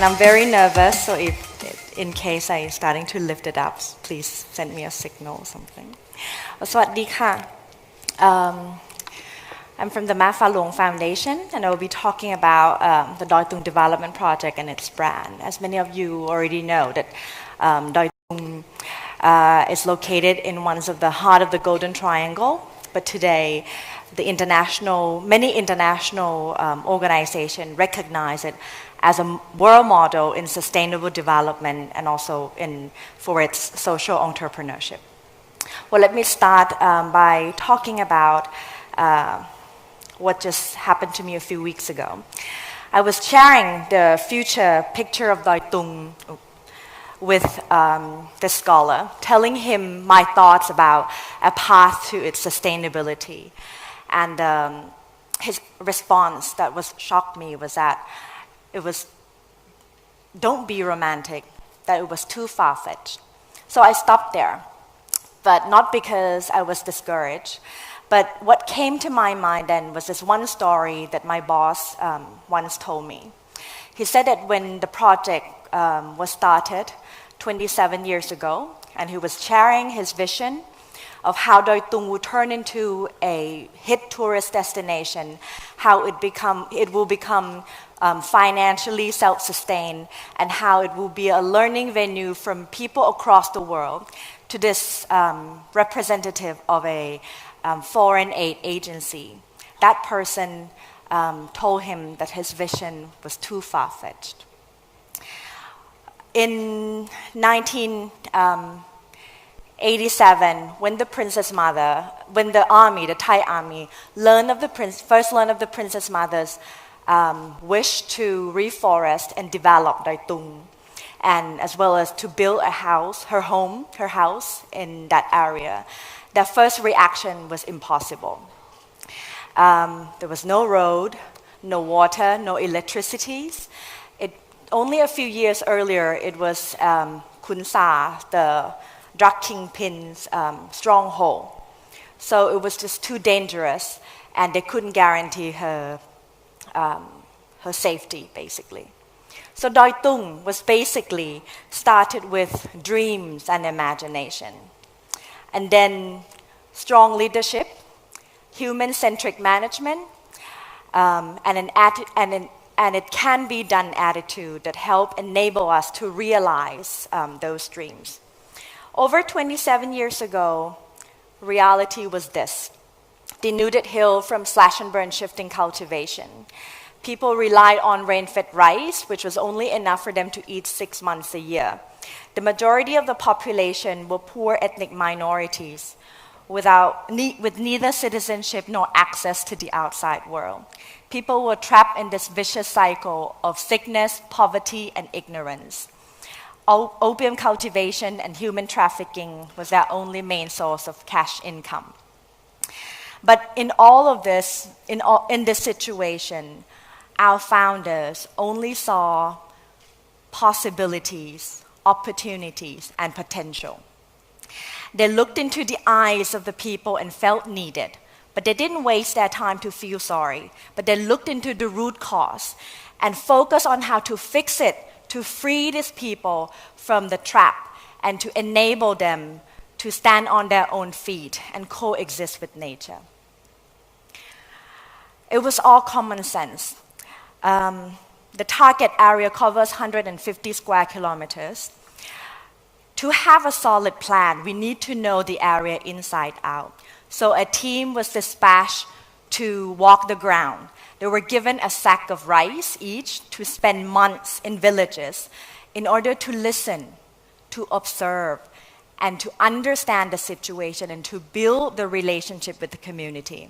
I'm very nervous, so if in case I'm starting to lift it up, please send me a signal or something. สวัสดีค่ะ I'm from the Mafa Luang Foundation, and I will be talking about the Doi Tung development project and its brand. As many of you already know, that Doi Tung is located in one of the heart of the Golden Triangle, but today many international organizations recognize it as a world model in sustainable development and also for its social entrepreneurship. Well, let me start by talking about what just happened to me a few weeks ago. I was sharing the future picture of Doi Tung with the scholar, telling him my thoughts about a path to its sustainability. And his response that shocked me was that it was, don't be romantic, that it was too far-fetched. So I stopped there, but not because I was discouraged. But what came to my mind then was this one story that my boss once told me. He said that when the project was started 27 years ago, and he was sharing his vision of how Doi Tung would turn into a hit tourist destination, how it will become financially self-sustained, and how it will be a learning venue from people across the world to this representative of a foreign aid agency. That person told him that his vision was too far-fetched. In 1987, when the Thai army first learned of the Princess Mother's wish to reforest and develop Doi Tung, and as well as to build her house in that area, their first reaction was impossible. There was no road, no water, no electricity. Only a few years earlier, it was Khun Sa, the drug kingpin's stronghold. So it was just too dangerous, and they couldn't guarantee her safety, basically. So Doi Tung was basically started with dreams and imagination. And then strong leadership, human-centric management, and it can be done attitude that help enable us to realize those dreams. Over 27 years ago, reality was this: denuded hill from slash and burn shifting cultivation. People relied on rain-fed rice, which was only enough for them to eat 6 months a year. The majority of the population were poor ethnic minorities with neither citizenship nor access to the outside world. People were trapped in this vicious cycle of sickness, poverty, and ignorance. Opium cultivation and human trafficking was their only main source of cash income. But in all of this, in this situation, our founders only saw possibilities, opportunities, and potential. They looked into the eyes of the people and felt needed, but they didn't waste their time to feel sorry, but they looked into the root cause and focused on how to fix it, to free these people from the trap and to enable them to stand on their own feet and coexist with nature. It was all common sense. The target area covers 150 square kilometers. To have a solid plan, we need to know the area inside out. So a team was dispatched to walk the ground. They were given a sack of rice each to spend months in villages in order to listen, to observe, and to understand the situation and to build the relationship with the community.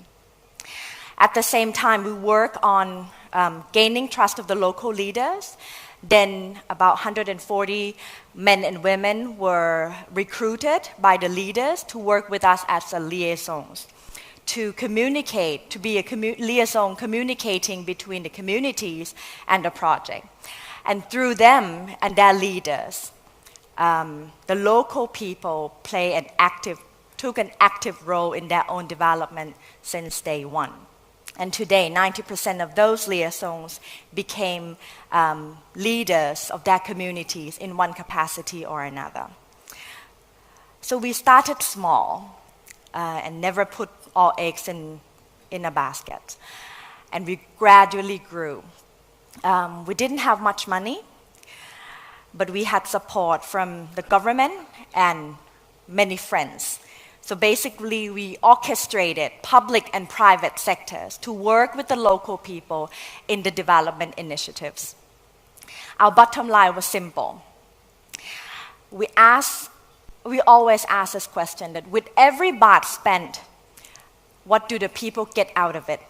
At the same time, we work on gaining trust of the local leaders. Then about 140 men and women were recruited by the leaders to work with us as liaisons, to communicate, to be a liaison communicating between the communities and the project. And through them and their leaders, the local people took an active role in their own development since day one. And today, 90% of those liaisons became leaders of their communities in one capacity or another. So we started small and never put all eggs in a basket. And we gradually grew. We didn't have much money, but we had support from the government and many friends. So basically, we orchestrated public and private sectors to work with the local people in the development initiatives. Our bottom line was simple. We always ask this question that with every baht spent, what do the people get out of it?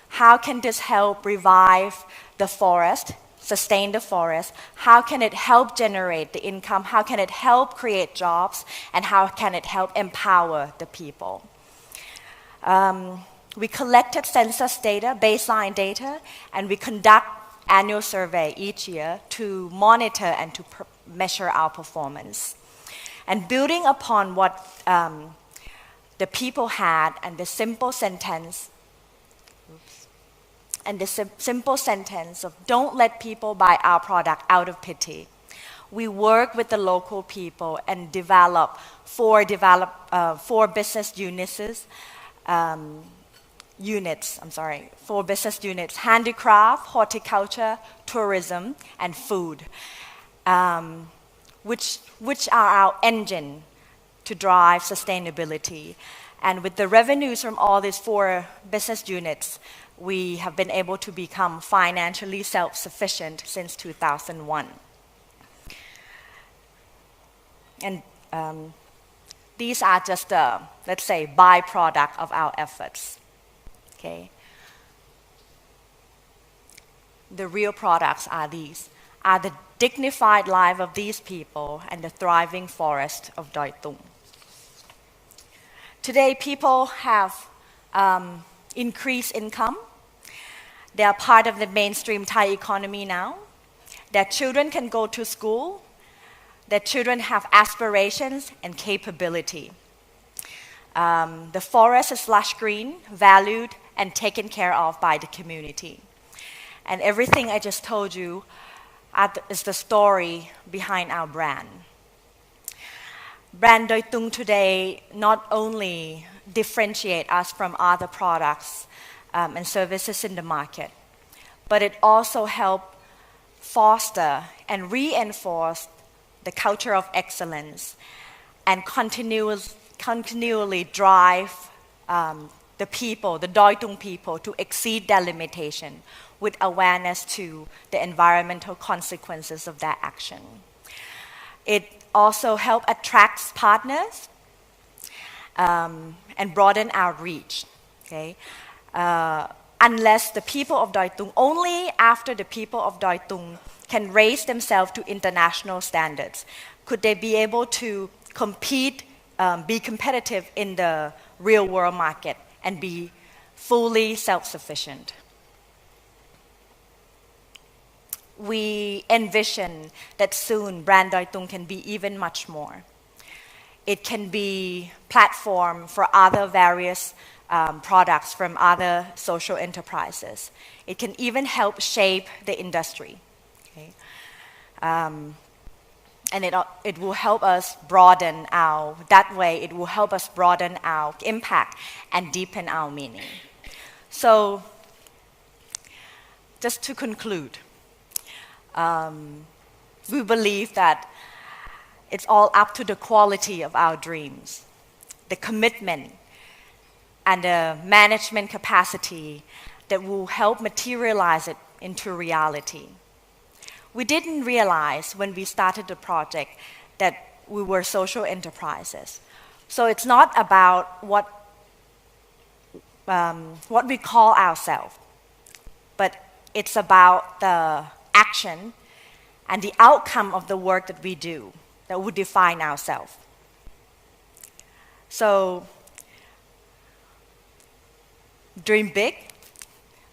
How can this help revive the forest, sustain the forest? How can it help generate the income? How can it help create jobs? And how can it help empower the people? We collected census data, baseline data, and we conduct annual survey each year to monitor and to measure our performance. And building upon what the people had and the simple sentence of don't let people buy our product out of pity. We work with the local people and develop four business units, handicraft, horticulture, tourism, and food, which are our engine to drive sustainability. And with the revenues from all these 4 business units, we have been able to become financially self-sufficient since 2001. And these are just the, let's say, byproduct of our efforts. Okay. The real products are these, are the dignified life of these people and the thriving forest of Doi Tung. Today, people have increased income. They are part of the mainstream Thai economy now. Their children can go to school. Their children have aspirations and capability. The forest is lush green, valued, and taken care of by the community. And everything I just told you is the story behind our brand. Brand Doi Tung today not only differentiate us from other products and services in the market, but it also help foster and reinforce the culture of excellence and continually drive the people, the Doi Tung people, to exceed their limitation with awareness to the environmental consequences of their action. It also helps attract partners and broaden our reach. Okay? Unless the people of Doi Tung, only after the people of Doi Tung can raise themselves to international standards, could they be able to compete, be competitive in the real world market and be fully self-sufficient. We envision that soon brand Doi Tung can be even much more. It can be platform for other various products from other social enterprises. It can even help shape the industry. Okay? And it will help us broaden that way it will help us broaden our impact and deepen our meaning. So, just to conclude, we believe that it's all up to the quality of our dreams, the commitment, and the management capacity that will help materialize it into reality. We didn't realize when we started the project that we were social enterprises. So it's not about what we call ourselves, but it's about the action and the outcome of the work that we do that would define ourselves. So, dream big,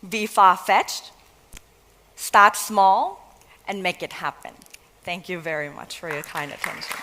be far-fetched, start small, and make it happen. Thank you very much for your kind attention.